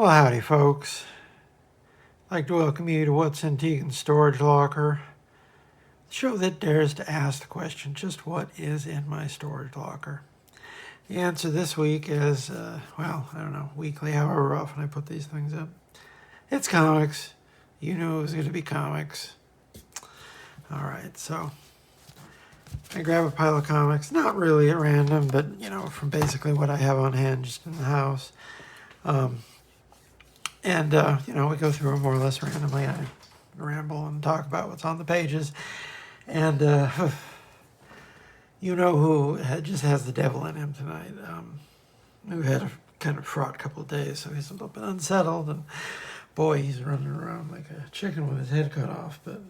Well, howdy, folks. I'd like to welcome you to What's in Tegan's Storage Locker, the show that dares to ask the question, just what is in my storage locker? The answer this week is, I don't know, weekly, however often I put these things up. It's comics. You knew it was going to be comics. All right, so I grab a pile of comics, not really at random, but, from basically what I have on hand just in the house. We go through them more or less randomly. I ramble and talk about what's on the pages. And who just has the devil in him tonight. Who had a kind of fraught couple of days, so he's a little bit unsettled. And boy, he's running around like a chicken with his head cut off. But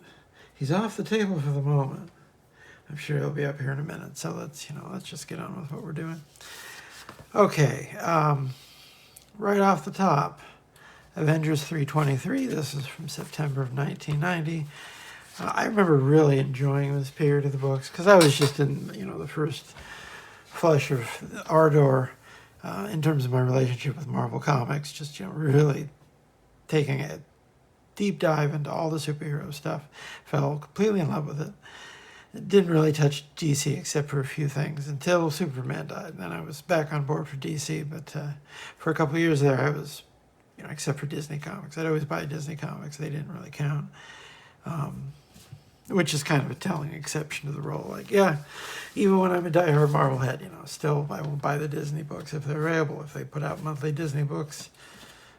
he's off the table for the moment. I'm sure he'll be up here in a minute. So let's just get on with what we're doing. Okay, right off the top. Avengers 323, this is from September of 1990. I remember really enjoying this period of the books because I was just in, the first flush of ardor in terms of my relationship with Marvel Comics, just, really taking a deep dive into all the superhero stuff. Fell completely in love with it. It didn't really touch DC except for a few things until Superman died. Then I was back on board for DC, but for a couple of years there I was... except for Disney Comics. I'd always buy Disney Comics. They didn't really count. Which is kind of a telling exception to the rule. Like, yeah, even when I'm a diehard Marvel head, still I won't buy the Disney books if they're available. If they put out monthly Disney books,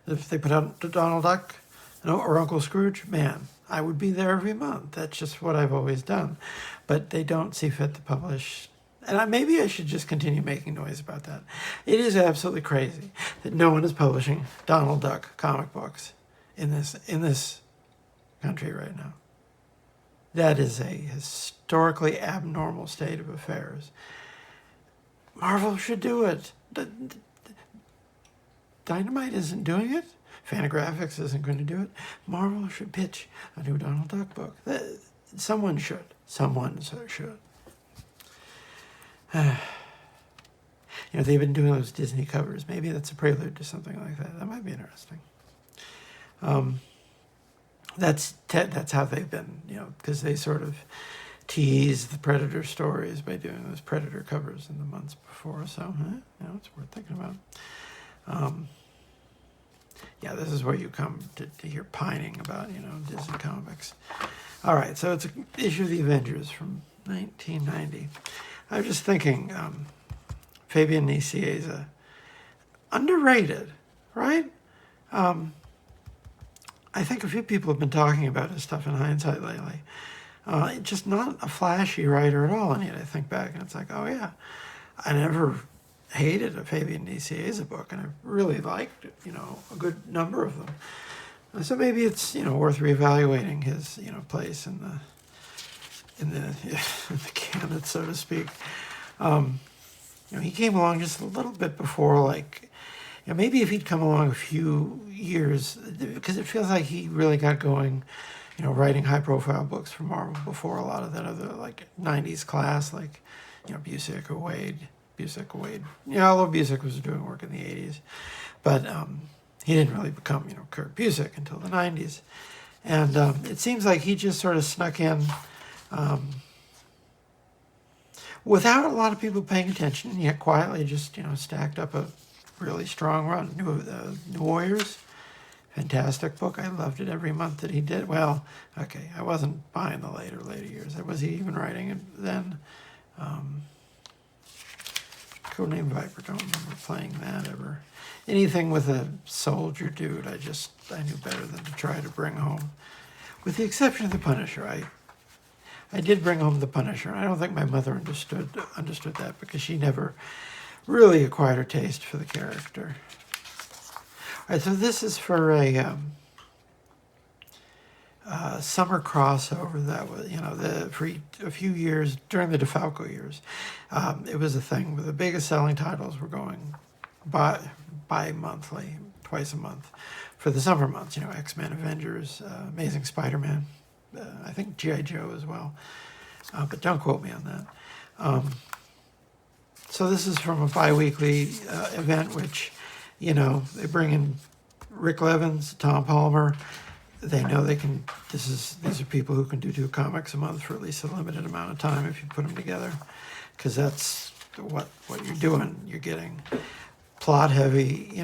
if they put out Donald Duck or Uncle Scrooge, man, I would be there every month. That's just what I've always done. But they don't see fit to publish. And maybe I should just continue making noise about that. It is absolutely crazy that no one is publishing Donald Duck comic books in this country right now. That is a historically abnormal state of affairs. Marvel should do it. Dynamite isn't doing it. Fantagraphics isn't going to do it. Marvel should pitch a new Donald Duck book. Someone should. Someone should. They've been doing those Disney covers. Maybe that's a prelude to something like that. That might be interesting. That's how they've been, because they sort of tease the Predator stories by doing those Predator covers in the months before. So, it's worth thinking about. This is where you come to hear pining about, Disney Comics. All right, so it's an issue of the Avengers from 1990. I was just thinking, Fabian Nicieza, underrated, right? I think a few people have been talking about his stuff in hindsight lately. Just not a flashy writer at all, and yet I think back and it's like, oh yeah, I never hated a Fabian Nicieza book, and I really liked, a good number of them. So maybe it's, worth reevaluating his, place in the canon, so to speak. He came along just a little bit before, maybe if he'd come along a few years, because it feels like he really got going, writing high-profile books for Marvel before a lot of that other, 90s class, Busiek or Wade. Although Busiek was doing work in the 80s. But he didn't really become, Kurt Busiek until the 90s. And it seems like he just sort of snuck in without a lot of people paying attention, yet quietly just, stacked up a really strong run. New Warriors, fantastic book. I loved it every month that he did. Well, okay, I wasn't buying the later years. Was he even writing it then? Codename Viper, don't remember playing that ever. Anything with a soldier dude, I knew better than to try to bring home. With the exception of the Punisher, I did bring home the Punisher, and I don't think my mother understood that because she never really acquired her taste for the character. All right, so this is for a summer crossover that was, for a few years during the DeFalco years. It was a thing where the biggest selling titles were going bi-monthly, twice a month, for the summer months. X-Men, Avengers, Amazing Spider-Man. I think G.I. Joe as well, but don't quote me on that. So this is from a bi-weekly event, which, they bring in Rick Levins, Tom Palmer, they know they can. These are people who can do 2 comics a month for at least a limited amount of time if you put them together, because that's what you're doing. You're getting plot heavy,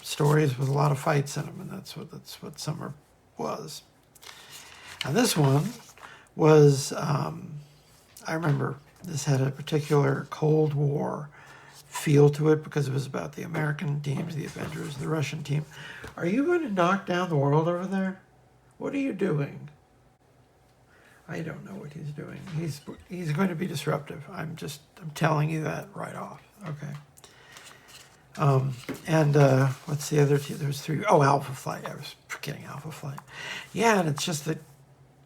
stories with a lot of fights in them, and that's what Summer was. And this one was, I remember this had a particular Cold War feel to it because it was about the American teams, the Avengers, the Russian team. Are you going to knock down the world over there? What are you doing? I don't know what he's doing. He's going to be disruptive. I'm telling you that right off. Okay. What's the other two? There's 3. Oh, Alpha Flight. I was forgetting Alpha Flight. Yeah, and it's just a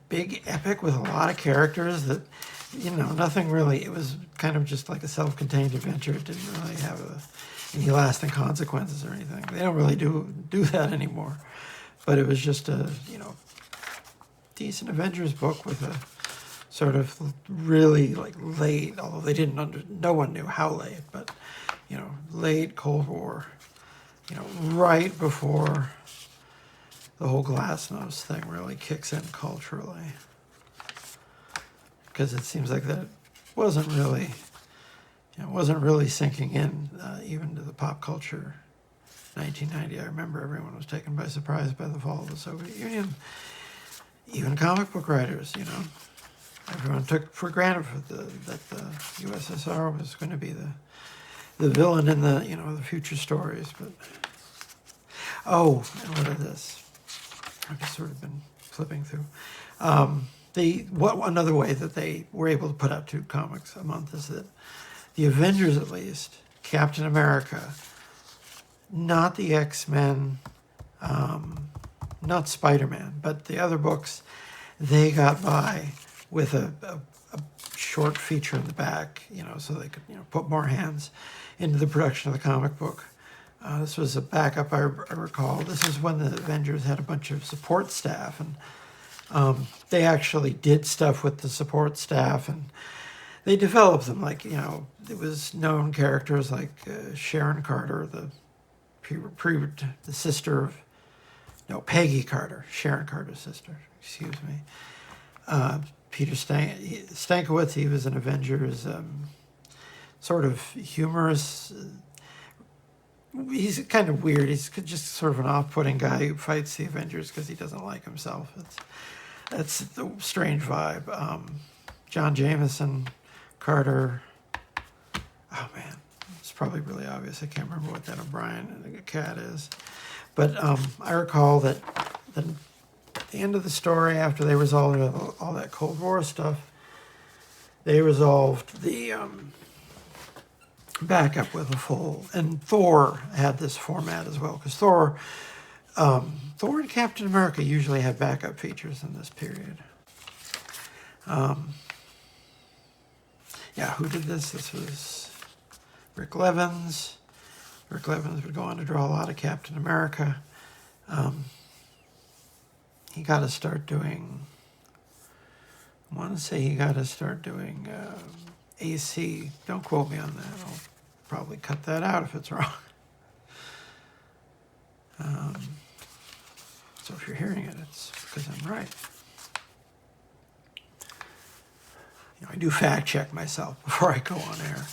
big epic with a lot of characters that, nothing really. It was kind of just like a self-contained adventure. It didn't really have any lasting consequences or anything. They don't really do that anymore. But it was just a, decent Avengers book with a sort of really late, although they didn't no one knew how late, but late Cold War, right before the whole Glasnost thing really kicks in culturally, because it seems like that wasn't really sinking in even to the pop culture. 1990, I remember everyone was taken by surprise by the fall of the Soviet Union. Even comic book writers, everyone took for granted that the USSR was going to be the villain in the the future stories. But and what is this? I've just sort of been flipping through. Another way that they were able to put out 2 comics a month is that the Avengers, at least, Captain America, not the X-Men, not Spider-Man, but the other books, they got by with a short feature in the back, so they could put more hands into the production of the comic book. This was a backup, I recall. This is when the Avengers had a bunch of support staff, and they actually did stuff with the support staff, and they developed them. It was known characters like Sharon Carter, the sister of, Peggy Carter, Sharon Carter's sister, excuse me. Peter Stankiewicz, he was an Avengers, sort of humorous. He's kind of weird. He's just sort of an off-putting guy who fights the Avengers because he doesn't like himself. That's the strange vibe. John Jameson, Carter. Oh man, it's probably really obvious. I can't remember what that O'Brien and the cat is. But I recall that at the end of the story, after they resolved all that Cold War stuff, they resolved the backup with a full. And Thor had this format as well, because Thor and Captain America usually have backup features in this period. Who did this? This was Rick Levins. Rick Levins would go on to draw a lot of Captain America. He got to start doing, I want to say he got to start doing AC. Don't quote me on that. I'll probably cut that out if it's wrong. So if you're hearing it, it's because I'm right. I do fact check myself before I go on air.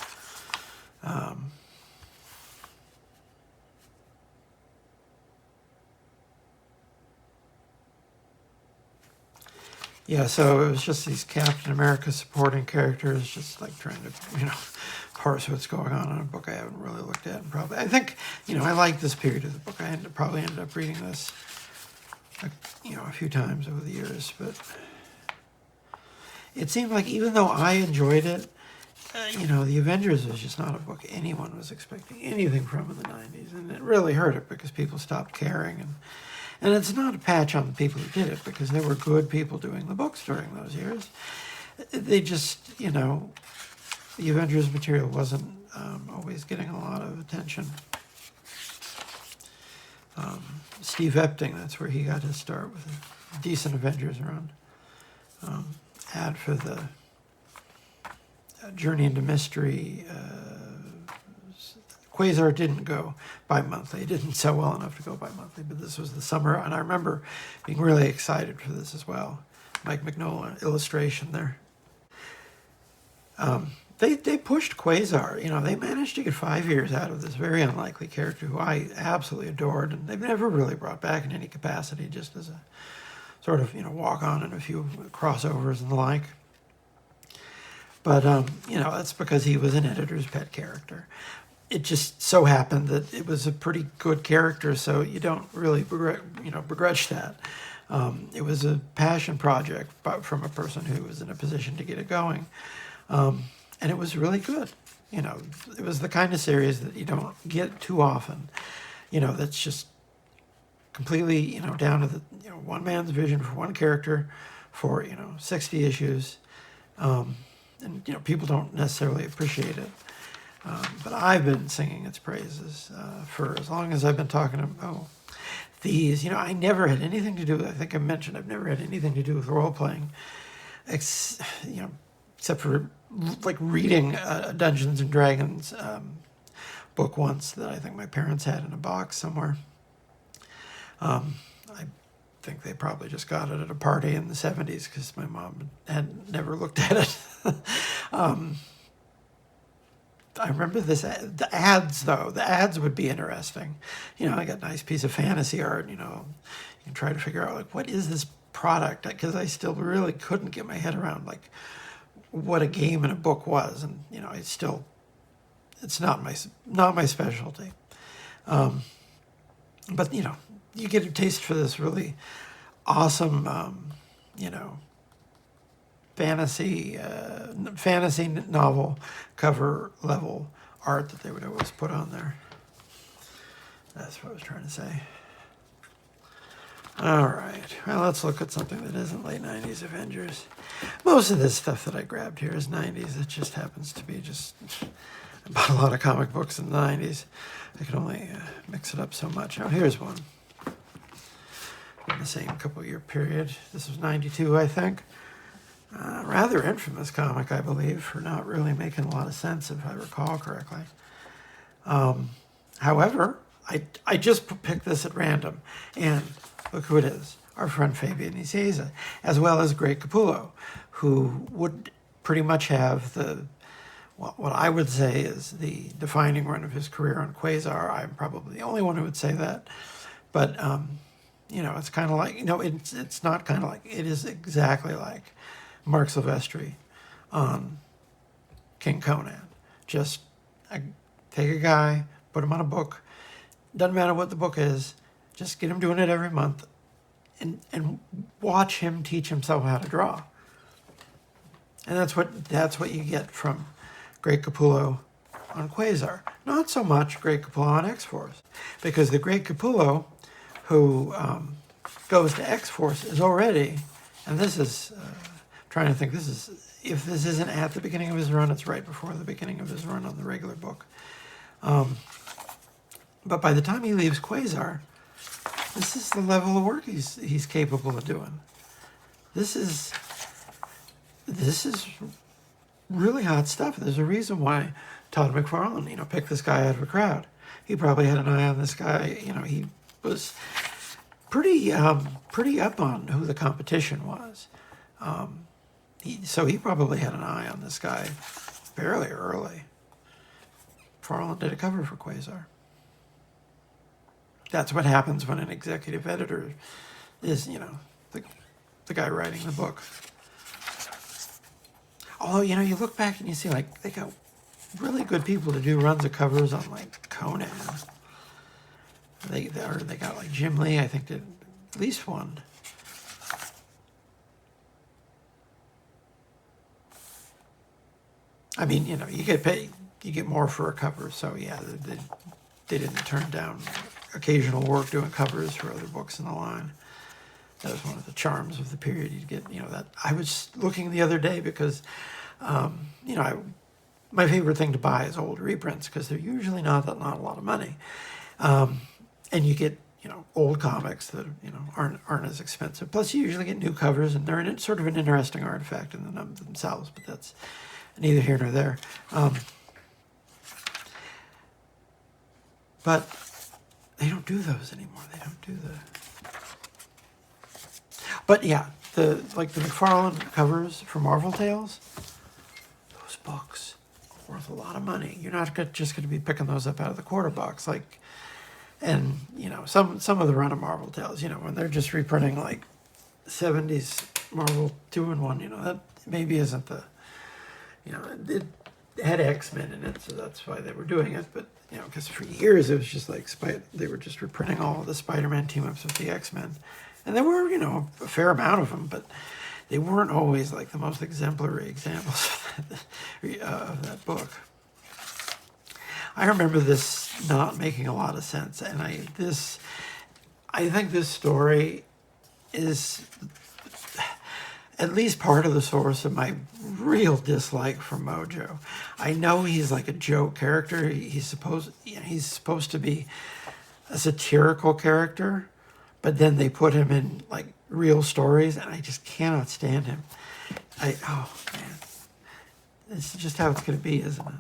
So it was just these Captain America supporting characters, just trying to, parse what's going on in a book I haven't really looked at. And probably, I think, I like this period of the book. I probably ended up reading this, a few times over the years. But it seemed like even though I enjoyed it, the Avengers was just not a book anyone was expecting anything from in the 90s. And it really hurt it because people stopped caring. And it's not a patch on the people who did it, because there were good people doing the books during those years. They just, the Avengers material wasn't always getting a lot of attention. Steve Epting, that's where he got his start with a decent Avengers run. Ad for the Journey into Mystery, Ka-Zar didn't go bi-monthly. It didn't sell well enough to go bi-monthly, but this was the summer, and I remember being really excited for this as well. Mike Mignola illustration there. They pushed Ka-Zar. You know, they managed to get 5 years out of this very unlikely character who I absolutely adored, and they've never really brought back in any capacity, just as a sort of, you know, walk on and a few crossovers and the like. But, you know, that's because he was an editor's pet character. It just so happened that it was a pretty good character, so you don't really begrudge that. It was a passion project from a person who was in a position to get it going. And it was really good. You know, it was the kind of series that you don't get too often. You know, that's just completely, you know, down to the, you know, one man's vision for one character for, you know, 60 issues. And, you know, people don't necessarily appreciate it. But I've been singing its praises for as long as I've been talking about these. You know, I never had anything to do with, I think I mentioned, I've never had anything to do with role-playing, you know, except for like reading a Dungeons and Dragons book once that I think my parents had in a box somewhere. I think they probably just got it at a party in the 70s because my mom had never looked at it. I remember the ads, though. The ads would be interesting. You know, I got a nice piece of fantasy art, you know. You can try to figure out, like, what is this product? Because I still really couldn't get my head around, like, what a game and a book was. And, you know, it's not my specialty. But, you know, you get a taste for this really awesome, you know, fantasy novel cover level art that they would always put on there. That's what I was trying to say. All right, well, let's look at something that isn't late 90s Avengers. Most of this stuff that I grabbed here is 90s. It just happens to be I bought a lot of comic books in the 90s. I could only mix it up so much. Now, here's one in the same couple-year period. This was 92, I think. Rather infamous comic, I believe, for not really making a lot of sense, if I recall correctly. However, I just picked this at random, and look who it is. Our friend Fabian Nicieza, as well as Greg Capullo, who would pretty much have what I would say is the defining run of his career on Ka-Zar. I'm probably the only one who would say that. But, you know, it's kind of like, you know, it's not kind of like, it is exactly like Mark Silvestri on King Conan. Just take a guy, put him on a book. Doesn't matter what the book is. Just get him doing it every month and watch him teach himself how to draw. And that's what you get from Greg Capullo on Ka-Zar. Not so much Greg Capullo on X-Force, because the Greg Capullo who goes to X-Force is already, and this is, trying to think, if this isn't at the beginning of his run, it's right before the beginning of his run on the regular book. But by the time he leaves Ka-Zar, this is the level of work he's capable of doing. This is really hot stuff. There's a reason why Todd McFarlane, you know, picked this guy out of a crowd. He probably had an eye on this guy. You know, he was pretty up on who the competition was. So he probably had an eye on this guy fairly early. McFarlane did a cover for Ka-Zar. That's what happens when an executive editor is, you know, the guy writing the book. Although, you know, you look back and you see, like, they got really good people to do runs of covers on, like, Conan. They got, like, Jim Lee, I think, did at least one. I mean, you know, you get paid, you get more for a cover, so, yeah, they didn't turn down occasional work doing covers for other books in the line. That was one of the charms of the period. You'd get, you know, that. I was looking the other day because, you know, my favorite thing to buy is old reprints because they're usually not a lot of money. And you get, you know, old comics that, you know, aren't as expensive. Plus, you usually get new covers, and they're sort of an interesting artifact in themselves, but that's neither here nor there. But they don't do those anymore. They don't do the... But yeah, the McFarlane covers for Marvel Tales, those books are worth a lot of money. You're not just going to be picking those up out of the quarter box. And, some of the run of Marvel Tales, when they're just reprinting, 70s Marvel 2-in-1, that maybe isn't the... it had X-Men in it, so that's why they were doing it. But, because for years it was just they were just reprinting all of the Spider-Man team-ups with the X-Men. And there were, a fair amount of them, but they weren't always the most exemplary examples of that book. I remember this not making a lot of sense, and I think this story is at least part of the source of my real dislike for Mojo. I know he's a joke character. He's supposed to be a satirical character, but then they put him in real stories, and I just cannot stand him. Oh man, this is just how it's going to be, isn't it?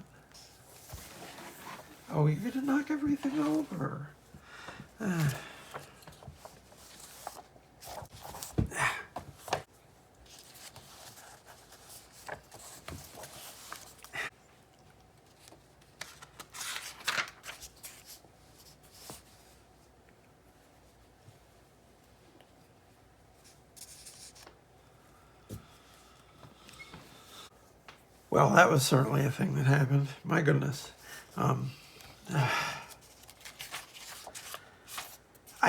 Oh, you're going to knock everything over. Well, that was certainly a thing that happened. My goodness. I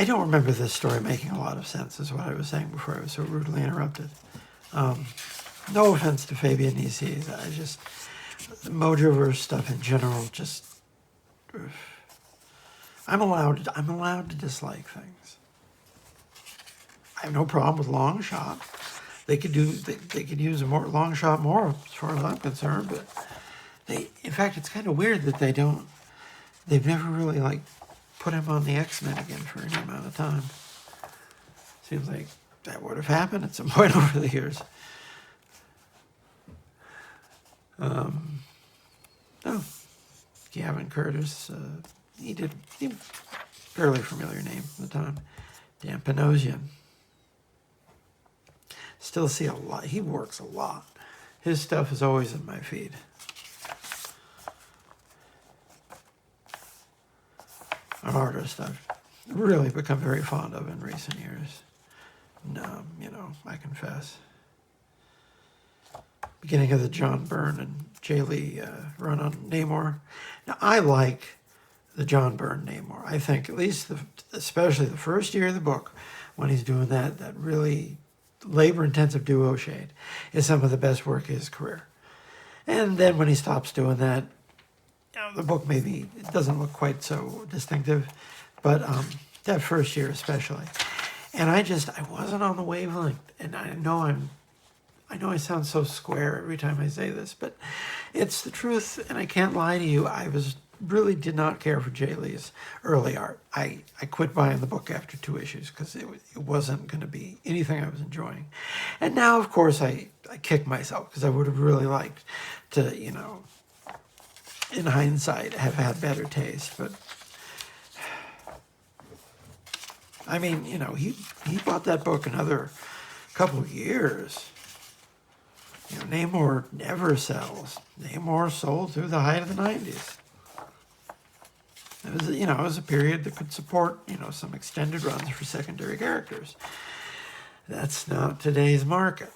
don't remember this story making a lot of sense, is what I was saying before I was so rudely interrupted. No offense to Fabian Nisi's. The Mojoverse stuff in general, I'm allowed to dislike things. I have no problem with Long Shot. They could use a more Long Shot more, as far as I'm concerned. But in fact, it's kind of weird that they've never really put him on the X-Men again for any amount of time. Seems like that would have happened at some point over the years. Gavin Curtis, he fairly familiar name at the time. Dan Panosian. Still see a lot. He works a lot. His stuff is always in my feed. An artist I've really become very fond of in recent years. No, I confess. Beginning of the John Byrne and Jay Lee run on Namor. Now, I like the John Byrne Namor. I think at least, especially the first year of the book, when he's doing that really labor-intensive duo shade, is some of the best work of his career. And then when he stops doing that, the book maybe it doesn't look quite so distinctive, but that first year especially. And I wasn't on the wavelength. And I know I sound so square every time I say this, but it's the truth, and I can't lie to you. I really did not care for Jay Lee's early art. I quit buying the book after 2 issues because it wasn't going to be anything I was enjoying. And now, of course, I kick myself because I would have really liked to, in hindsight, have had better taste. But, I mean, he bought that book another couple of years. Namor never sells. Namor sold through the height of the 90s. It was a period that could support, some extended runs for secondary characters. That's not today's market.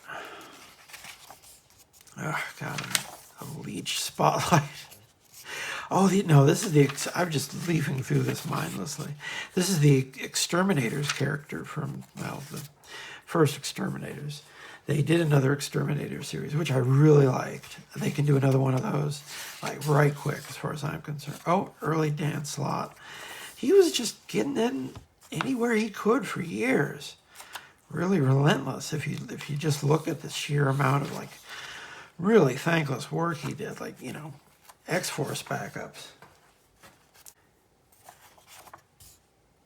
Oh, God, a Leech spotlight. Oh, this is I'm just leafing through this mindlessly. This is the Exterminators character from, the first Exterminators. They did another Exterminator series, which I really liked. They can do another one of those, right quick, as far as I'm concerned. Oh, early Dan Slott. He was just getting in anywhere he could for years. Really relentless if you just look at the sheer amount of, really thankless work he did, X-Force backups.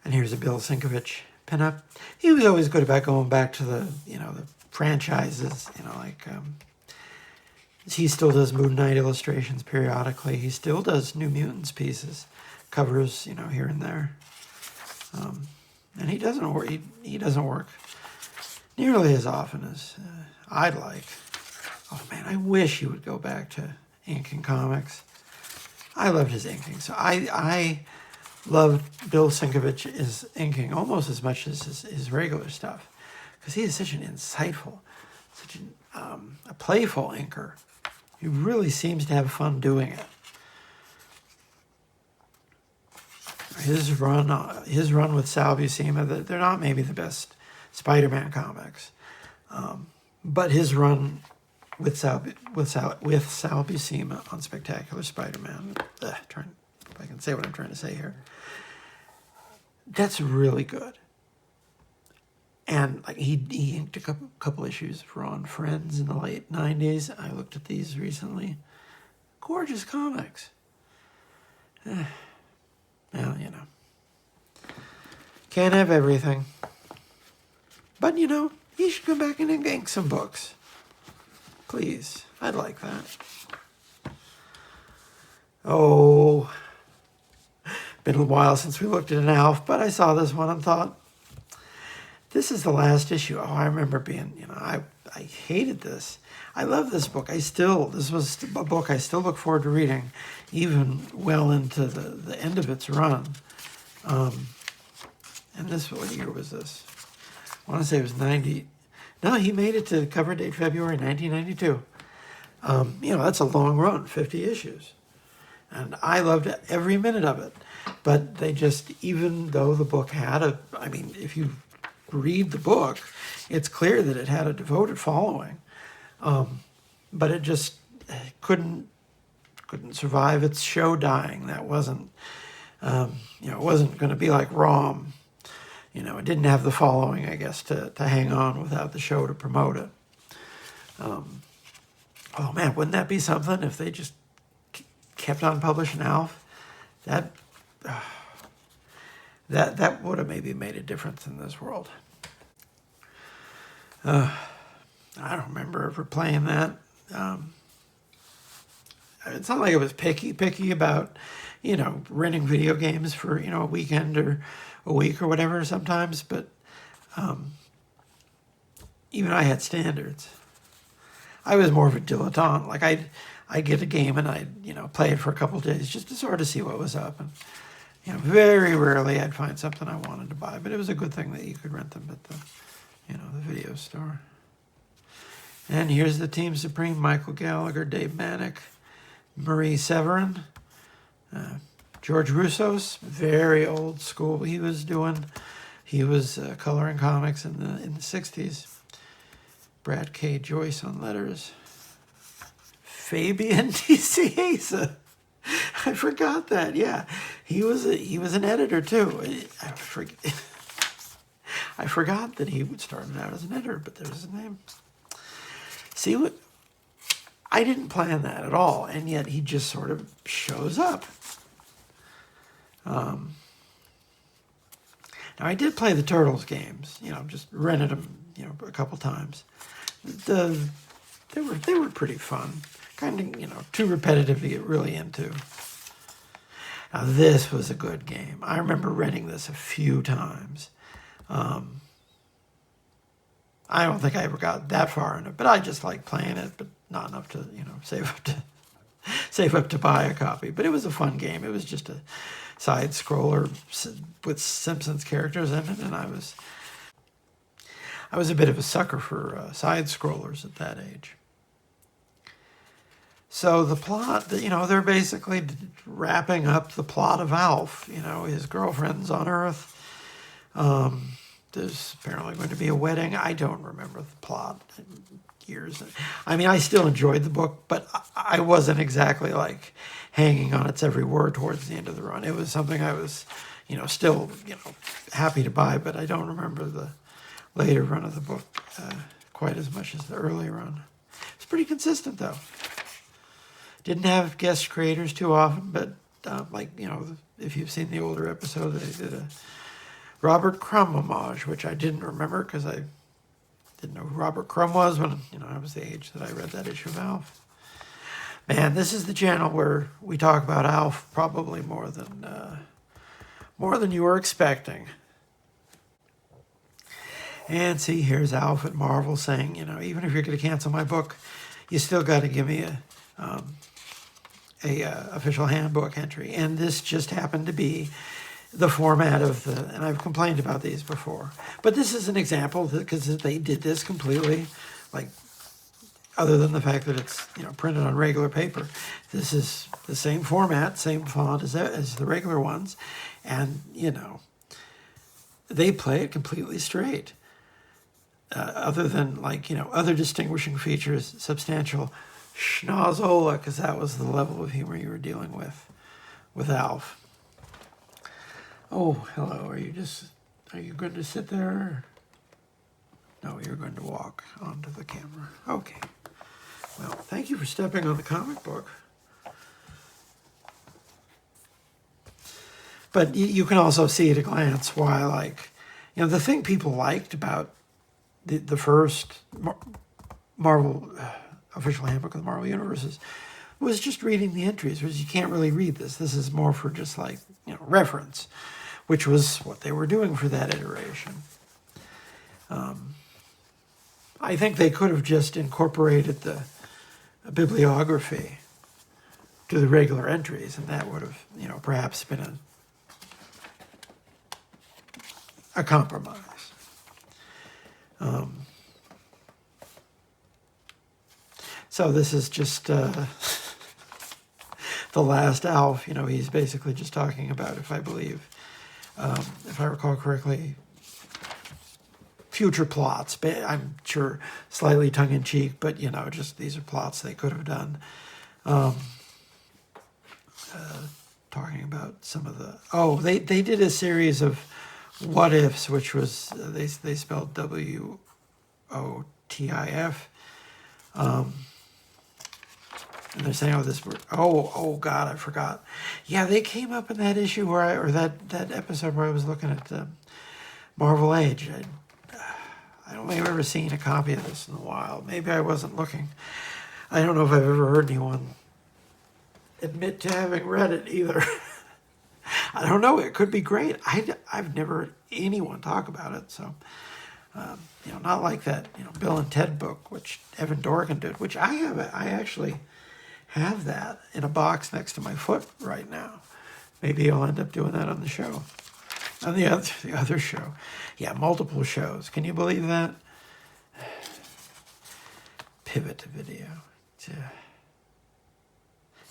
And here's a Bill Sienkiewicz pinup. He was always good about going back to the franchises, he still does Moon Knight illustrations periodically. He still does New Mutants pieces covers, here and there. And he doesn't work. He doesn't work nearly as often as I'd like. Oh man, I wish he would go back to inking comics. I loved his inking. So I loved Bill Sienkiewicz's inking almost as much as his regular stuff, because he is such an insightful, such a playful inker. He really seems to have fun doing it. His run with Sal Buscema, they're not maybe the best Spider-Man comics, but his run with Sal Buscema on Spectacular Spider-Man, if I can say what I'm trying to say here, that's really good. And like he inked a couple issues for On Friends in the late 90s. I looked at these recently. Gorgeous comics. Well, can't have everything. But, he should come back and ink some books. Please. I'd like that. Oh, been a while since we looked at an ALF, but I saw this one and thought, this is the last issue. Oh, I remember being, I hated this. I love this book. This was a book I still look forward to reading, even well into the end of its run. And what year was this? I want to say it was 90. No, he made it to cover date February 1992. That's a long run, 50 issues. And I loved every minute of it. But they just, even though the book had if you read the book, it's clear that it had a devoted following. But it just couldn't survive its show dying. That wasn't, it wasn't going to be like ROM. It didn't have the following, I guess, to hang on without the show to promote it. Oh man, wouldn't that be something if they just kept on publishing ALF? That would have maybe made a difference in this world. I don't remember ever playing that. It's not like I was picky about, renting video games for, a weekend or a week or whatever sometimes, but even I had standards. I was more of a dilettante. Like I'd get a game and I'd, play it for a couple of days just to sort of see what was up. And, very rarely I'd find something I wanted to buy, but it was a good thing that you could rent them at the video store. And here's the Team Supreme: Michael Gallagher, Dave Manek, Marie Severin, George Russos, very old school. He was coloring comics in the 60s. Brad K. Joyce on letters. Fabian DeCiesa. I forgot that. Yeah, he was an editor too. I forgot that he started out as an editor, but there's his name. See what? I didn't plan that at all, and yet he just sort of shows up. Now I did play the Turtles games. Just rented them. A couple times. They were pretty fun. Kind of too repetitive to get really into. Now this was a good game. I remember renting this a few times. I don't think I ever got that far in it, but I just liked playing it, but not enough to, save up to buy a copy. But it was a fun game. It was just a side scroller with Simpsons characters in it, and I was a bit of a sucker for side scrollers at that age. So the plot, they're basically wrapping up the plot of ALF. His girlfriend's on Earth. There's apparently going to be a wedding. I don't remember the plot. Years. I still enjoyed the book, but I wasn't exactly like hanging on its every word towards the end of the run. It was something I was, still, happy to buy, but I don't remember the later run of the book quite as much as the early run. It's pretty consistent, though. Didn't have guest creators too often, but if you've seen the older episode, they did a Robert Crumb homage, which I didn't remember because I didn't know who Robert Crumb was when I was the age that I read that issue of ALF. And this is the channel where we talk about ALF probably more than you were expecting. And see, here's ALF at Marvel saying, even if you're going to cancel my book, you still got to give me a official handbook entry. And this just happened to be the format of and I've complained about these before, but this is an example because they did this completely, like, other than the fact that it's printed on regular paper. This is the same format, same font as the regular ones, and they play it completely straight. Other than other distinguishing features, substantial schnozola, because that was the level of humor you were dealing with ALF. Oh, hello. Are you going to sit there? No, you're going to walk onto the camera. Okay. Well, thank you for stepping on the comic book. But you can also see at a glance why, the thing people liked about the first Marvel official handbook of the Marvel Universes was just reading the entries, whereas you can't really read this. This is more for just reference, which was what they were doing for that iteration. I think they could have just incorporated the bibliography to the regular entries, and that would have, perhaps been a compromise. So this is just the last ALF. He's basically just talking about, if I recall correctly, future plots. I'm sure slightly tongue-in-cheek, but just these are plots they could have done. Talking about some of the they did a series of what ifs, which was they spelled WOTIF. And they're saying, this word. Oh God, I forgot. Yeah, they came up in that issue or that episode where I was looking at Marvel Age. I don't think I've ever seen a copy of this in a while. Maybe I wasn't looking. I don't know if I've ever heard anyone admit to having read it either. I don't know. It could be great. I've never heard anyone talk about it. So, not like that, Bill and Ted book, which Evan Dorkin did, which I actually have that in a box next to my foot right now. Maybe I'll end up doing that on the show. On the other show. Yeah, multiple shows. Can you believe that? Pivot to video.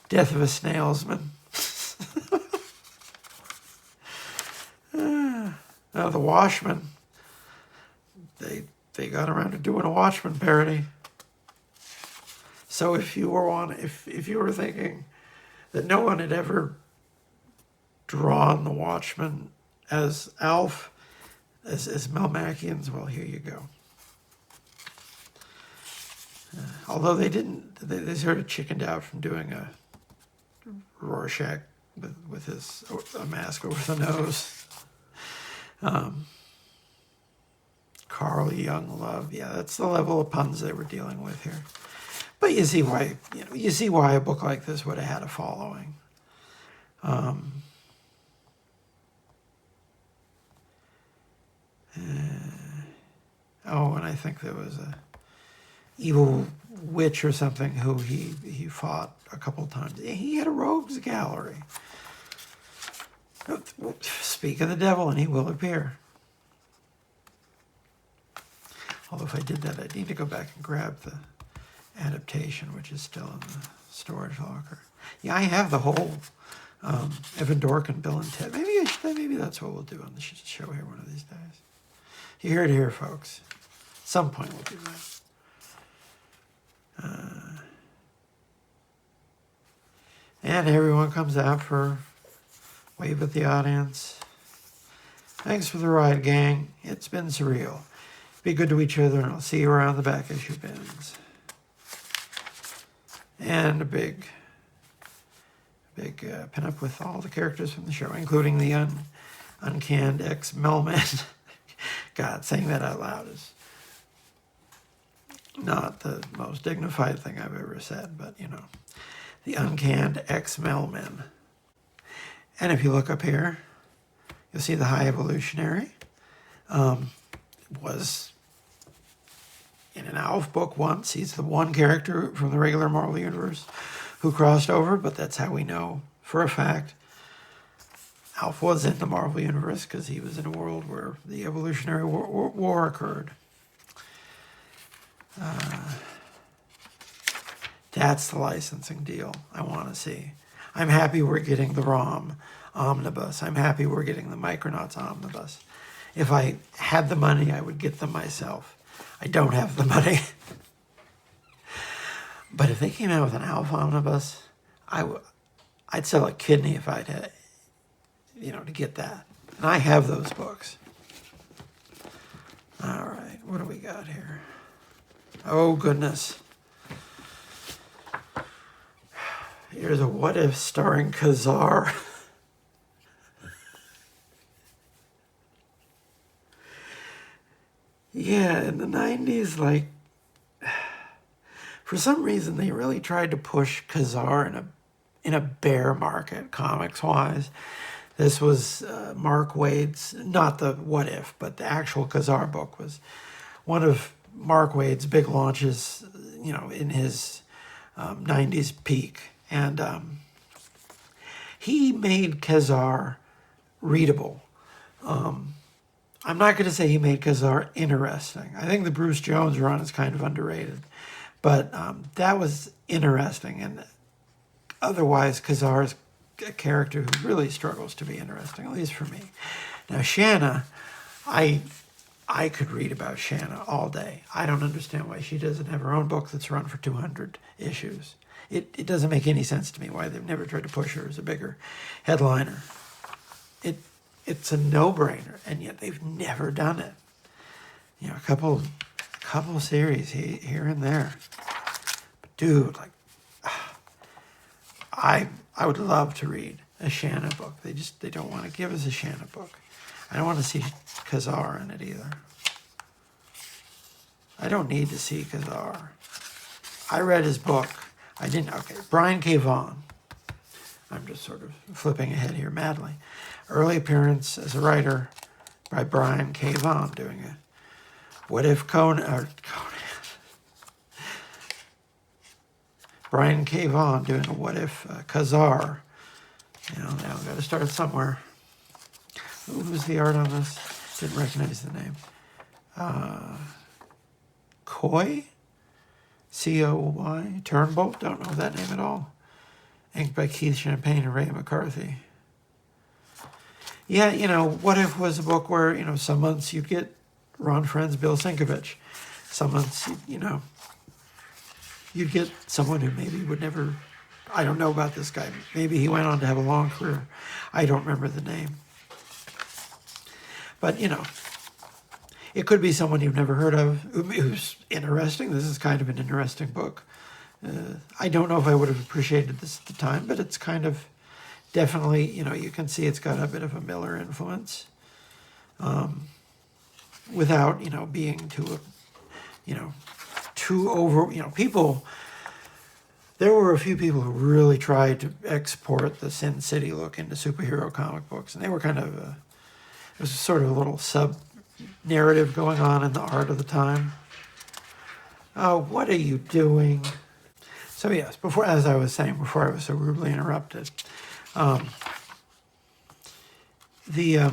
Death of a Snailsman. The Watchmen. They got around to doing a Watchmen parody. So if you were thinking that no one had ever drawn the Watchmen as ALF, as Melmacians, well, here you go. Although they didn't, they sort of chickened out from doing a Rorschach with a mask over the nose. Carl Younglove, yeah, that's the level of puns they were dealing with here. But you see why a book like this would have had a following. And I think there was a evil witch or something who he fought a couple times. He had a rogues gallery. Speak of the devil and he will appear. Although if I did that, I'd need to go back and grab the adaptation, which is still in the storage locker. Yeah, I have the whole Evan Dorkin, Bill and Ted. Maybe that's what we'll do on the show here one of these days. You hear it here, folks. At some point we'll do that. And everyone comes out for wave at the audience. Thanks for the ride, gang. It's been surreal. Be good to each other, and I'll see you around the back issue bins. And a big pinup with all the characters from the show, including the uncanned ex-Melman. God, saying that out loud is not the most dignified thing I've ever said, but The Uncanned X-Mailmen. And if you look up here, you'll see the High Evolutionary was in an ALF book once. He's the one character from the regular Marvel Universe who crossed over, but that's how we know for a fact ALF was in the Marvel Universe, because he was in a world where the Evolutionary War occurred. That's the licensing deal I want to see. I'm happy we're getting the ROM omnibus. I'm happy we're getting the Micronauts omnibus. If I had the money, I would get them myself. I don't have the money. But if they came out with an ALF omnibus, I'd sell a kidney if I'd had, to get that. And I have those books. All right, what do we got here? Oh, goodness. Here's a What If starring Ka-Zar. Yeah, in the 90s, for some reason, they really tried to push Ka-Zar in a bear market, comics-wise. This was Mark Waid's, not the What If, but the actual Ka-Zar book was one of Mark Waid's big launches, in his 90s peak. And he made Ka-Zar readable. I'm not going to say he made Ka-Zar interesting. I think the Bruce Jones run is kind of underrated. But that was interesting. And otherwise, Ka-Zar is a character who really struggles to be interesting, at least for me. Now, Shanna, I could read about Shanna all day. I don't understand why she doesn't have her own book that's run for 200 issues. It doesn't make any sense to me why they've never tried to push her as a bigger headliner. It's a no-brainer, and yet they've never done it. A couple series here and there. But dude, I would love to read a Shanna book. They don't want to give us a Shanna book. I don't want to see Ka-Zar in it either. I don't need to see Ka-Zar. I read his book. I didn't. Okay, Brian K. Vaughan. I'm just sort of flipping ahead here madly. Early appearance as a writer by Brian K. Vaughan, doing a What If Conan. Brian K. Vaughan doing a What If Ka-Zar. Now we've got to start somewhere. Who was the art on this? Didn't recognize the name. Coy? C-O-Y? Turnbull? Don't know that name at all. Inked by Keith Champagne and Ray McCarthy. Yeah, What If was a book where, some months you'd get Ron Friend's Bill Sienkiewicz. Some months, you'd get someone who maybe would never, I don't know about this guy. Maybe he went on to have a long career. I don't remember the name. But, it could be someone you've never heard of who's interesting. This is kind of an interesting book. I don't know if I would have appreciated this at the time, but it's kind of definitely, you can see it's got a bit of a Miller influence. Without, being too over, people. There were a few people who really tried to export the Sin City look into superhero comic books, and they were kind of, it was sort of a little sub-narrative going on in the art of the time. Oh, what are you doing? So yes, as I was saying, before I was so rudely interrupted, there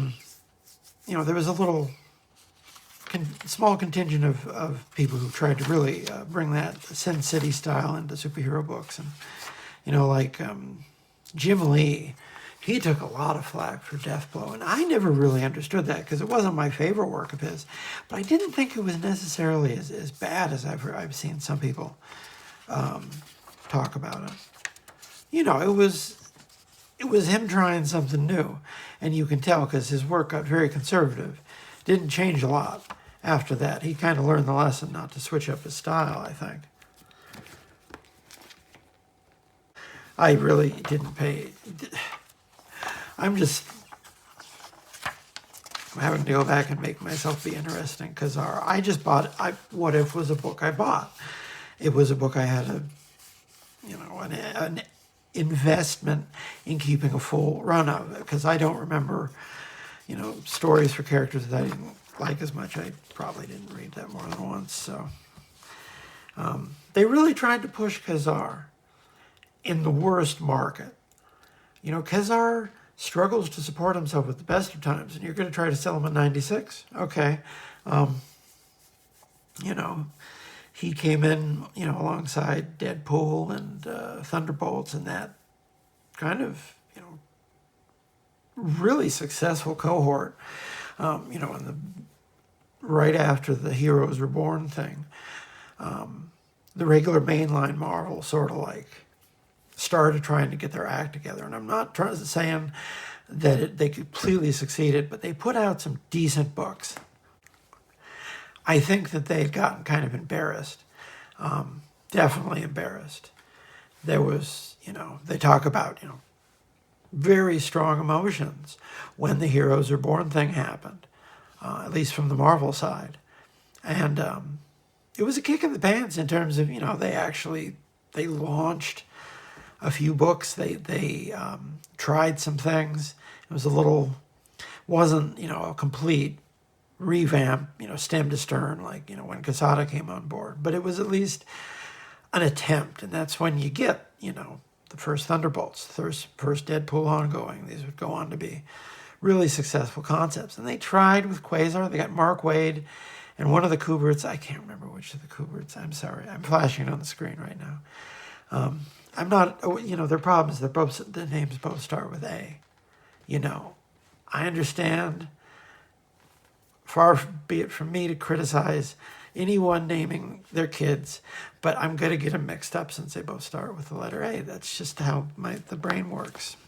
was a little small contingent of people who tried to really bring that Sin City style into superhero books. And, Jim Lee, he took a lot of flack for Deathblow. And I never really understood that because it wasn't my favorite work of his. But I didn't think it was necessarily as bad as I've seen some people talk about it. It was him trying something new. And you can tell because his work got very conservative. Didn't change a lot after that. He kind of learned the lesson not to switch up his style, I think. I really didn't pay. I'm having to go back and make myself be interesting because I just bought. What If was a book I bought. It was a book I had an investment in keeping a full run of it, because I don't remember, stories for characters that I didn't like as much. I probably didn't read that more than once. So they really tried to push Ka-Zar in the worst market. Ka-Zar struggles to support himself at the best of times, and you're going to try to sell him a 96? Okay. He came in, alongside Deadpool and Thunderbolts and that kind of, really successful cohort, in the right after the Heroes Reborn thing. The regular mainline Marvel sort of like started trying to get their act together. And I'm not saying that they completely succeeded, but they put out some decent books. I think that they had gotten kind of embarrassed, definitely embarrassed. There was, they talk about, very strong emotions when the Heroes Reborn thing happened, at least from the Marvel side. And it was a kick in the pants in terms of, they launched a few books. They tried some things. It was wasn't, a complete revamp, stem to stern, like, when Quesada came on board. But it was at least an attempt, and that's when you get, the first Thunderbolts, the first Deadpool ongoing. These would go on to be really successful concepts. And they tried with Quasar. They got Mark Waid and one of the Kuberts. I can't remember which of the Kuberts. I'm sorry. I'm flashing it on the screen right now. I'm not, their problem is that the names both start with A. I understand. Far be it from me to criticize anyone naming their kids, but I'm going to get them mixed up since they both start with the letter A. That's just how the brain works.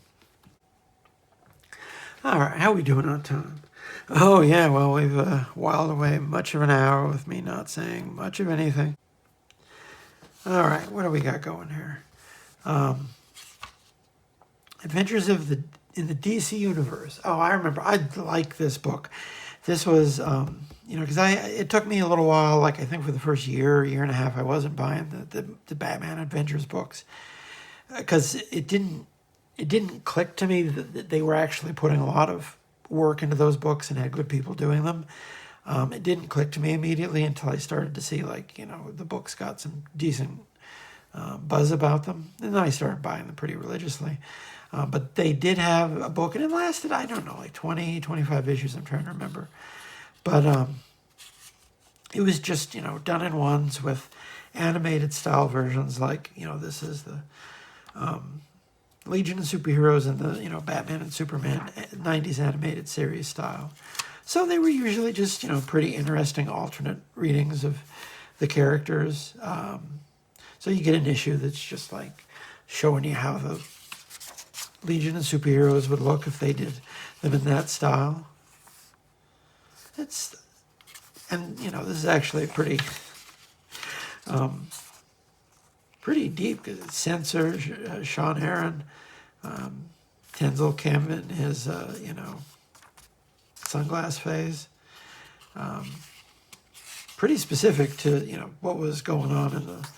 All right, how are we doing on time? Oh, yeah, well, we've whiled away much of an hour with me not saying much of anything. All right, what do we got going here? Adventures in the DC Universe. Oh, I remember. I like this book. This was, because it took me a little while, like I think for the first year and a half, I wasn't buying the Batman Adventures books, because it didn't click to me that they were actually putting a lot of work into those books and had good people doing them. It didn't click to me immediately until I started to see, the books got some decent buzz about them, and then I started buying them pretty religiously. But they did have a book, and it lasted, I don't know, like 20, 25 issues, I'm trying to remember. But it was just, done in ones with animated style versions, like, this is the Legion of Superheroes and the, Batman and Superman 90s animated series style. So they were usually just, pretty interesting alternate readings of the characters. So you get an issue that's just like showing you how the Legion of Superheroes would look if they did them in that style. This is actually pretty deep, because it's Censor, Sean Aaron, Tenzil Kim in his, sunglass phase. Pretty specific to, what was going on in the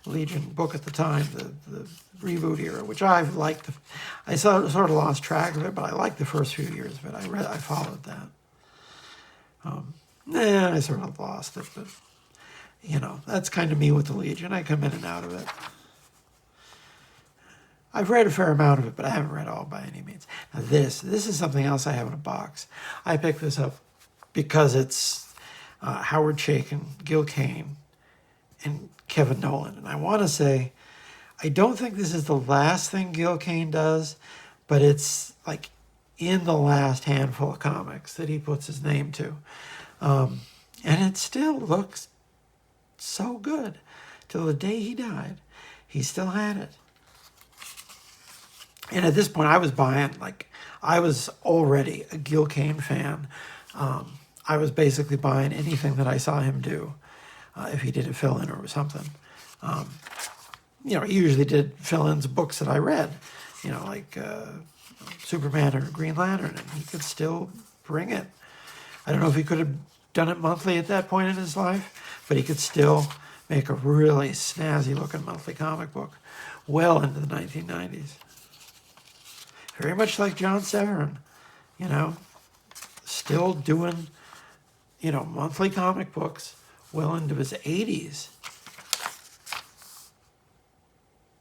Legion book at the time, the reboot era, which I've liked. I sort of lost track of it, but I liked the first few years of it. I followed that. I sort of lost it, but, that's kind of me with the Legion. I come in and out of it. I've read a fair amount of it, but I haven't read all by any means. Now this is something else I have in a box. I picked this up because it's Howard Chaykin, Gil Kane, and Kevin Nolan. And I want to say, I don't think this is the last thing Gil Kane does, but it's like in the last handful of comics that he puts his name to. And it still looks so good. Till the day he died, he still had it. And at this point, I was buying, I was already a Gil Kane fan. I was basically buying anything that I saw him do, if he did a fill-in or something. He usually did fill-ins of books that I read, like Superman or Green Lantern, and he could still bring it. I don't know if he could have done it monthly at that point in his life, but he could still make a really snazzy looking monthly comic book well into the 1990s. Very much like John Severin, you know, still doing, you know, monthly comic books well into his 80s.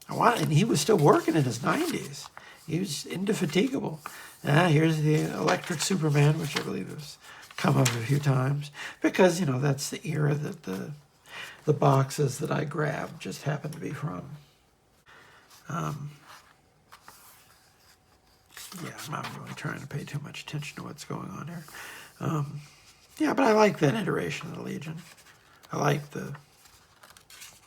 And he was still working in his 90s. He was indefatigable. Here's the Electric Superman, which I believe has come up a few times, because, you know, that's the era that the boxes that I grabbed just happened to be from. Yeah, I'm not really trying to pay too much attention to what's going on here. Yeah, but I like that iteration of the Legion. I like the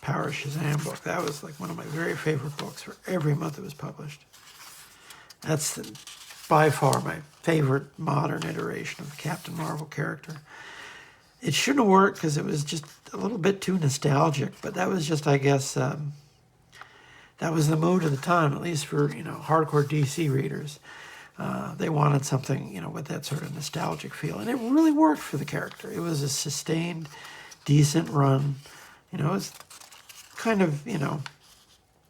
Power Shazam book. That was like one of my very favorite books for every month it was published. That's by far my favorite modern iteration of the Captain Marvel character. It shouldn't have worked because it was just a little bit too nostalgic, but that was just, I guess, that was the mood of the time, at least for, you know, hardcore DC readers. They wanted something, you know, with that sort of nostalgic feel, and it really worked for the character. It was a sustained, decent run. You know, it was kind of, you know,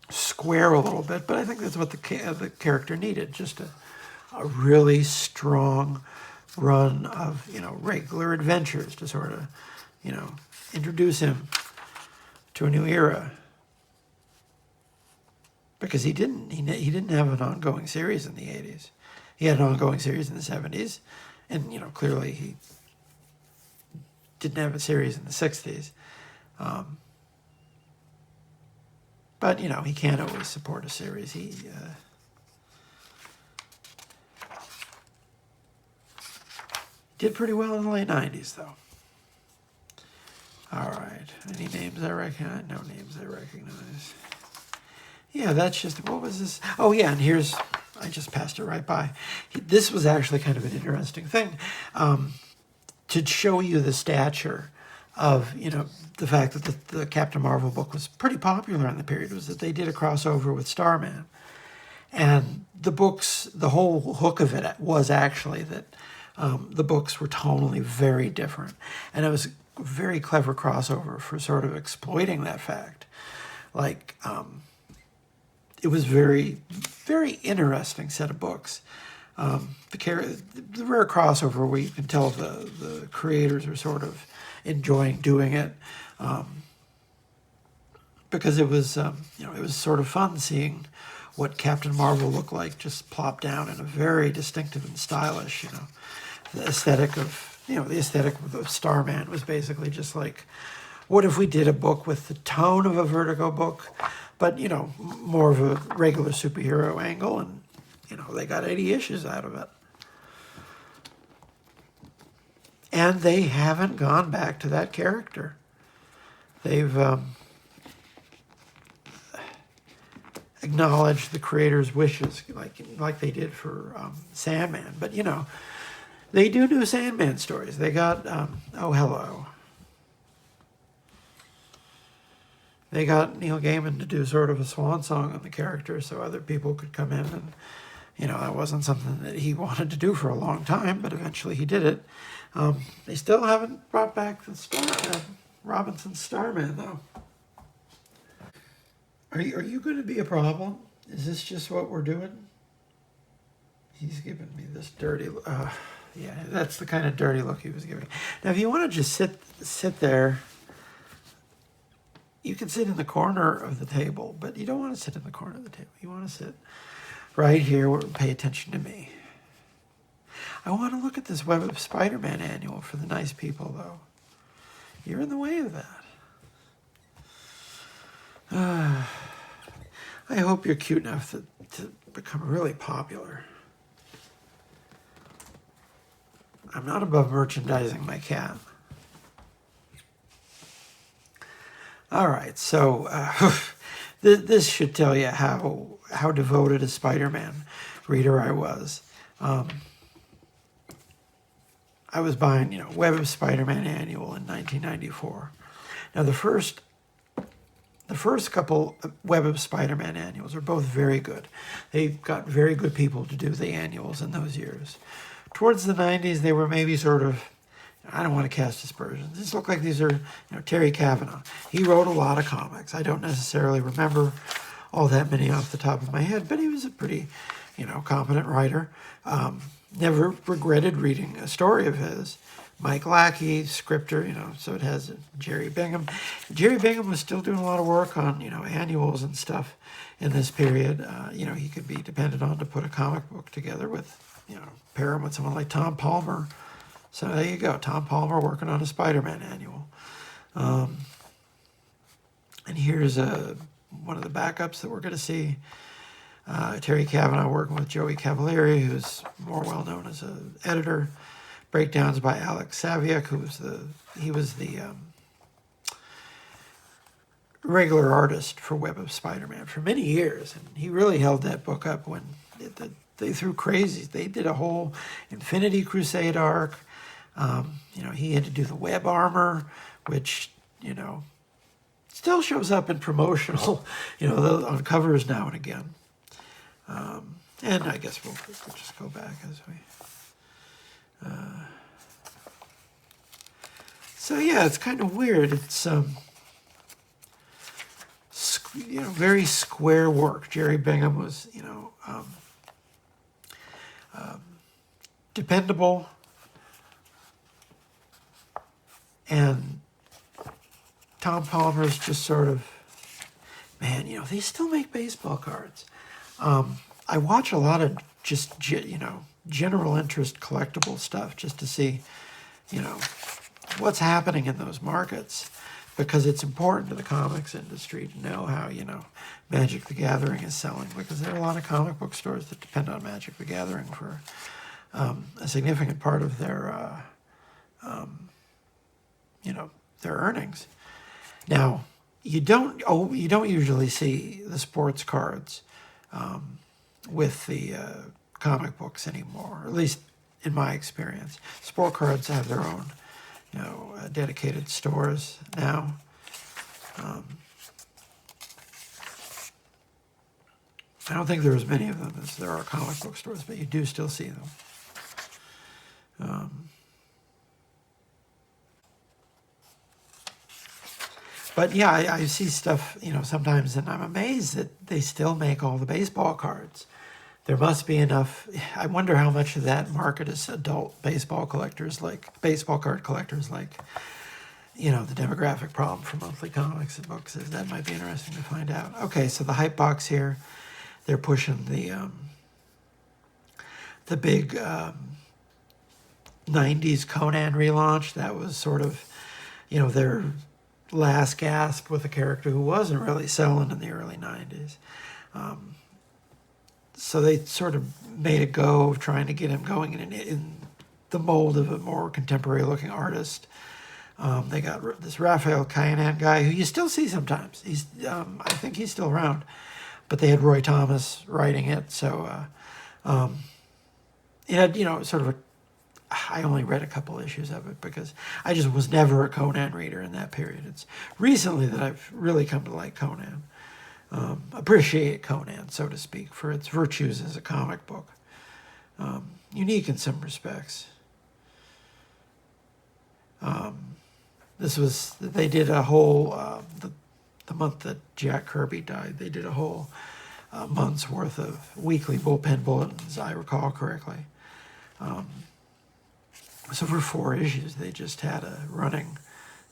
square a little bit, but I think that's what the character needed, just a really strong run of, you know, regular adventures to sort of, you know, introduce him to a new era. Because he didn't have an ongoing series in the 80s. He had an ongoing series in the 70s, and, you know, clearly he didn't have a series in the 60s. But, you know, he can't always support a series. He did pretty well in the late 90s, though. All right. Any names I recognize? No names I recognize. Yeah, that's just, what was this? Oh, yeah, and here's, I just passed it right by. This was actually kind of an interesting thing, to show you the stature of, you know, the fact that the Captain Marvel book was pretty popular in the period, was that they did a crossover with Starman. And the books, the whole hook of it was actually that the books were tonally very different. And it was a very clever crossover for sort of exploiting that fact. Like, it was very, very interesting set of books. The rare crossover where you can tell the creators are sort of enjoying doing it, because it was, you know, it was sort of fun seeing what Captain Marvel looked like just plopped down in a very distinctive and stylish, you know, the aesthetic of, you know, the aesthetic of Starman was basically just like, what if we did a book with the tone of a Vertigo book, but, you know, more of a regular superhero angle, and, you know, they got 80 issues out of it. And they haven't gone back to that character. They've acknowledged the creator's wishes, like they did for Sandman. But, you know, they do new Sandman stories. They got, Oh Hello. They got Neil Gaiman to do sort of a swan song on the character so other people could come in, and, you know, that wasn't something that he wanted to do for a long time, but eventually he did it. They still haven't brought back the Robinson's Starman, though. Are you going to be a problem? Is this just what we're doing? He's giving me this dirty look. Yeah, that's the kind of dirty look he was giving. Now, if you want to just sit there, you can sit in the corner of the table, but you don't want to sit in the corner of the table. You want to sit right here and pay attention to me. I want to look at this Web of Spider-Man annual for the nice people, though. You're in the way of that. I hope you're cute enough to become really popular. I'm not above merchandising my cat. All right, so this should tell you how devoted a Spider-Man reader I was. I was buying, you know, Web of Spider-Man annual in 1994. Now, the first couple of Web of Spider-Man annuals are both very good. They got very good people to do the annuals in those years. Towards the 90s, they were maybe sort of, I don't want to cast aspersions. These look like these are, Terry Kavanagh. He wrote a lot of comics. I don't necessarily remember all that many off the top of my head, but he was a pretty, competent writer. Never regretted reading a story of his. Mike Lackey, scripter, so it has Jerry Bingham. Jerry Bingham was still doing a lot of work on, annuals and stuff in this period. He could be depended on to put a comic book together with, pair him with someone like Tom Palmer. So there you go, Tom Palmer working on a Spider-Man annual. And here's one of the backups that we're going to see. Terry Kavanagh working with Joey Cavalieri, who's more well known as an editor. Breakdowns by Alex Saviak, he was the regular artist for Web of Spider-Man for many years, and he really held that book up when they threw crazies. They did a whole Infinity Crusade arc. He had to do the web armor, which, still shows up in promotional, on covers now and again. And I guess we'll just go back as we... So yeah, it's kind of weird. It's very square work. Jerry Bingham was dependable, and Tom Palmer's just sort of, man, they still make baseball cards. I watch a lot of just general interest collectible stuff just to see, what's happening in those markets, because it's important to the comics industry to know how, Magic the Gathering is selling, because there are a lot of comic book stores that depend on Magic the Gathering for a significant part of their, their earnings. Now, you don't usually see the sports cards with the comic books anymore, or at least in my experience. Sport cards have their own, dedicated stores now. I don't think there are as many of them as there are comic book stores, but you do still see them. But yeah, I see stuff, sometimes, and I'm amazed that they still make all the baseball cards. There must be enough. I wonder how much of that market is adult baseball collectors, baseball card collectors, the demographic problem for monthly comics and books is. That might be interesting to find out. Okay, so the hype box here, they're pushing the big 90s Conan relaunch. That was sort of, their last gasp with a character who wasn't really selling in the early 90s. So they sort of made a go of trying to get him going in the mold of a more contemporary-looking artist. They got this Raphael Kyanan guy who you still see sometimes. I think he's still around. But they had Roy Thomas writing it, so it had, sort of I only read a couple issues of it because I just was never a Conan reader in that period. It's recently that I've really come to like Conan. Appreciate Conan, so to speak, for its virtues as a comic book. Unique in some respects. They did a whole, the month that Jack Kirby died, they did a whole month's worth of weekly bullpen bulletins, I recall correctly. So for 4 issues, they just had a running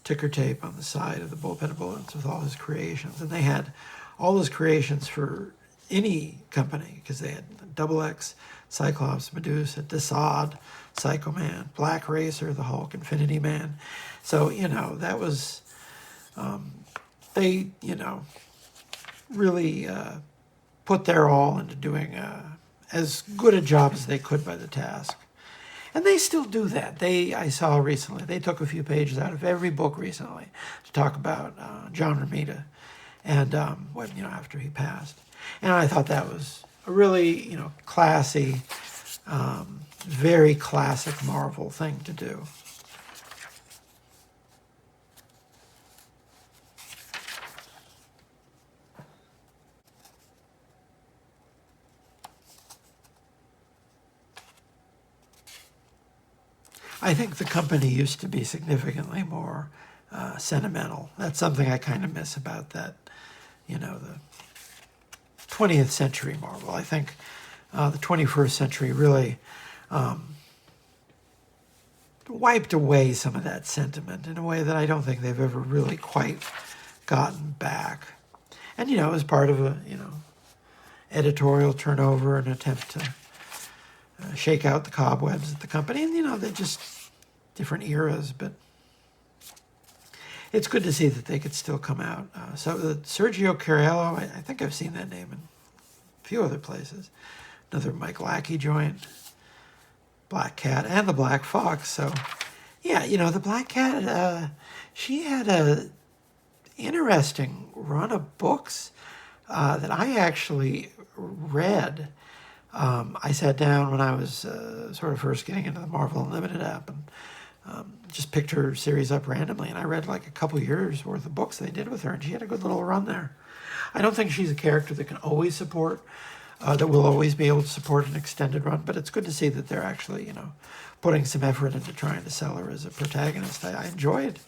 ticker tape on the side of the bullpen bulletins with all his creations. And they had all his creations for any company, because they had Double X, Cyclops, Medusa, Desaad, Psycho Man, Black Racer, the Hulk, Infinity Man. So, that was, they, really put their all into doing as good a job as they could by the task. And they still do that. I saw recently, they took a few pages out of every book recently to talk about John Romita, and after he passed. And I thought that was a really, classy, very classic Marvel thing to do. I think the company used to be significantly more sentimental. That's something I kind of miss about that, you know, the 20th century Marvel. I think the 21st century really wiped away some of that sentiment in a way that I don't think they've ever really quite gotten back. And, you know, as part of a, you know, editorial turnover, an attempt to shake out the cobwebs at the company. And, you know, they're just different eras, but it's good to see that they could still come out. So Sergio Carello, I think I've seen that name in a few other places. Another Mike Lackey joint. Black Cat and the Black Fox. So, yeah, you know, the Black Cat, she had a interesting run of books that I actually read. I sat down when I was sort of first getting into the Marvel Unlimited app and just picked her series up randomly, and I read like a couple years worth of books they did with her, and she had a good little run there. I don't think she's a character that can always support, that will always be able to support an extended run, but it's good to see that they're actually, you know, putting some effort into trying to sell her as a protagonist. I enjoyed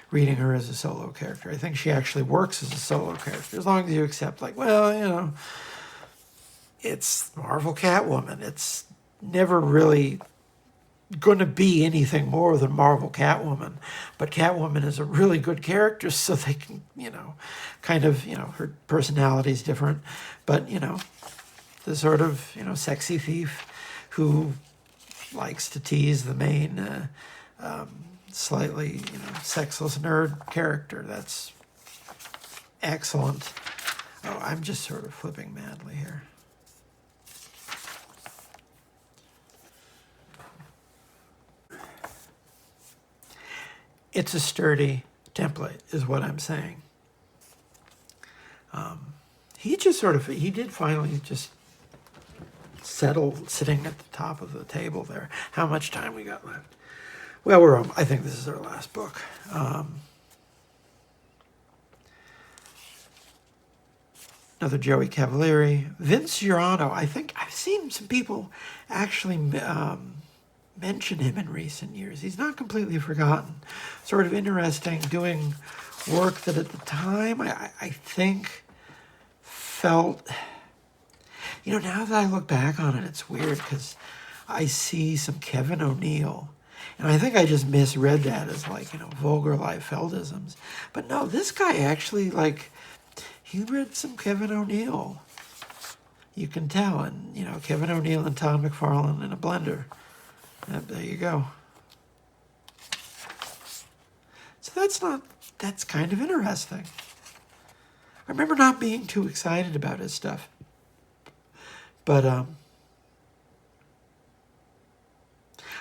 reading her as a solo character. I think she actually works as a solo character, as long as you accept, like, well, you know, it's Marvel Catwoman. It's never really going to be anything more than Marvel Catwoman. But Catwoman is a really good character, so they can, you know, kind of, you know, her personality is different. But, you know, the sort of, you know, sexy thief who likes to tease the main slightly, you know, sexless nerd character. That's excellent. Oh, I'm just sort of flipping madly here. It's a sturdy template, is what I'm saying. He just sort of, he did finally just settle sitting at the top of the table there. How much time we got left? Well, I think this is our last book. Another Joey Cavalieri. Vince Giorano. I think I've seen some people actually mention him in recent years. He's not completely forgotten. Sort of interesting, doing work that at the time I think felt, you know, now that I look back on it, it's weird because I see some Kevin O'Neill, and I think I just misread that as like, you know, vulgar Liefeldisms. But no, this guy actually, like, he read some Kevin O'Neill. You can tell, and, you know, Kevin O'Neill and Todd McFarlane in a blender. There you go. So that's kind of interesting. I remember not being too excited about his stuff. But I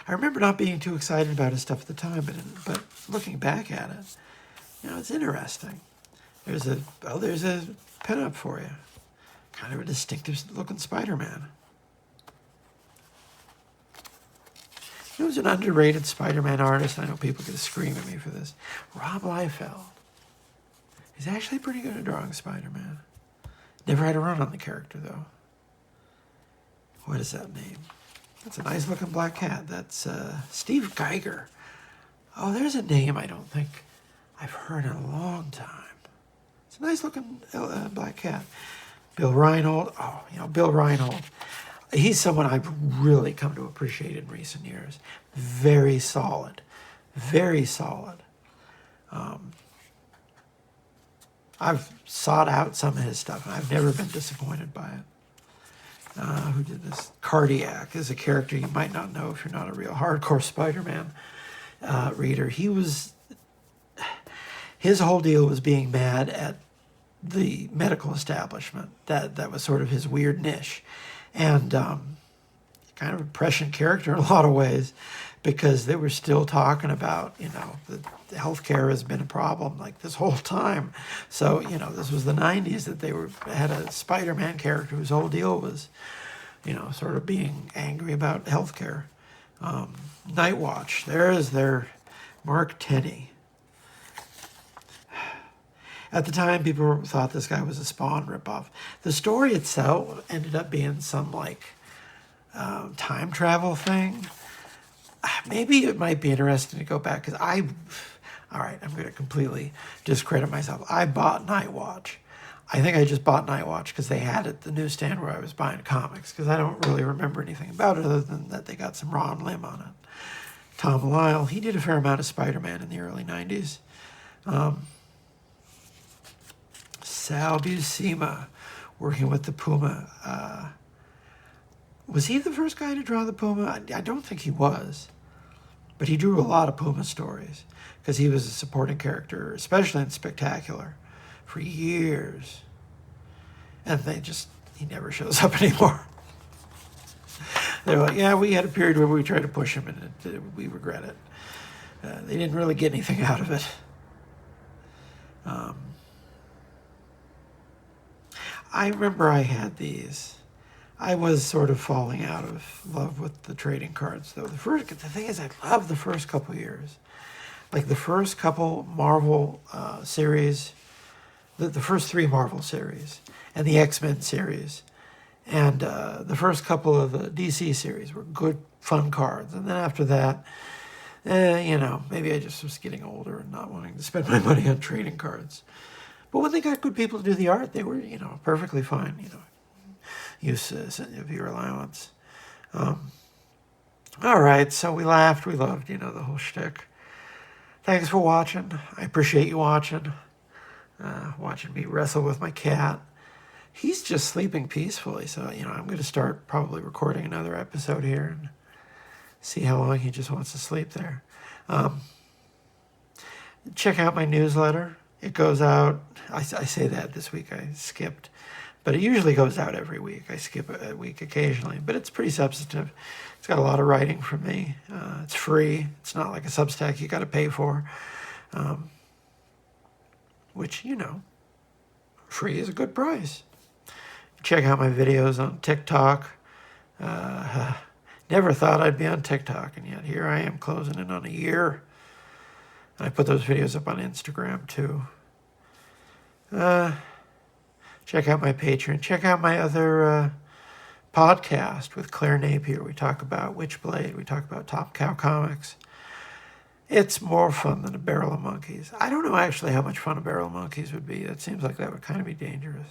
remember not being too excited about his stuff at the time, but looking back at it, you know, it's interesting. There's a pinup for you. Kind of a distinctive looking Spider-Man. He was an underrated Spider-Man artist. I know people are going to scream at me for this. Rob Liefeld. He's actually pretty good at drawing Spider-Man. Never had a run on the character, though. What is that name? That's a nice-looking black cat. That's Steve Geiger. Oh, there's a name I don't think I've heard in a long time. It's a nice-looking black cat. Bill Reinhold. Oh, you know, Bill Reinhold. He's someone I've really come to appreciate in recent years. Very solid. Very solid. I've sought out some of his stuff, and I've never been disappointed by it. Who did this? Cardiac is a character you might not know if you're not a real hardcore Spider-Man reader. His whole deal was being mad at the medical establishment. That was sort of his weird niche. And kind of a prescient character in a lot of ways, because they were still talking about, you know, the healthcare has been a problem like this whole time. So, you know, this was the 90s that they had a Spider-Man character whose whole deal was, you know, sort of being angry about healthcare. Nightwatch, there is their Mark Tenney. At the time, people thought this guy was a Spawn ripoff. The story itself ended up being some, like, time travel thing. maybe it might be interesting to go back, because all right, I'm going to completely discredit myself. I bought Nightwatch. I think I just bought Nightwatch because they had it at the newsstand where I was buying comics, because I don't really remember anything about it other than that they got some Ron Lim on it. Tom Lyle, he did a fair amount of Spider-Man in the early 90s. Sal Buscema, working with the Puma. Was he the first guy to draw the Puma? I don't think he was. But he drew a lot of Puma stories because he was a supporting character, especially in Spectacular, for years. And he never shows up anymore. They're like, yeah, we had a period where we tried to push him, and we regret it. They didn't really get anything out of it. I remember I had these. I was sort of falling out of love with the trading cards, though. The thing is, I loved the first couple years. Like the first couple Marvel series, the first 3 Marvel series, and the X-Men series, and the first couple of the DC series were good, fun cards. And then after that, maybe I just was getting older and not wanting to spend my money on trading cards. But when they got good people to do the art, they were, perfectly fine, use of your allowance. All right, so we laughed, we loved, the whole shtick. Thanks for watching. I appreciate you watching. Watching me wrestle with my cat. He's just sleeping peacefully, so, I'm going to start probably recording another episode here and see how long he just wants to sleep there. Check out my newsletter. It goes out, I say that this week, I skipped, but it usually goes out every week. I skip a week occasionally, but it's pretty substantive. It's got a lot of writing from me. It's free. It's not like a Substack you got to pay for, which, free is a good price. Check out my videos on TikTok. Never thought I'd be on TikTok, and yet here I am closing in on a year. I put those videos up on Instagram, too. Check out my Patreon. Check out my other podcast with Claire Napier. We talk about Witchblade. We talk about Top Cow Comics. It's more fun than a barrel of monkeys. I don't know actually how much fun a barrel of monkeys would be. It seems like that would kind of be dangerous.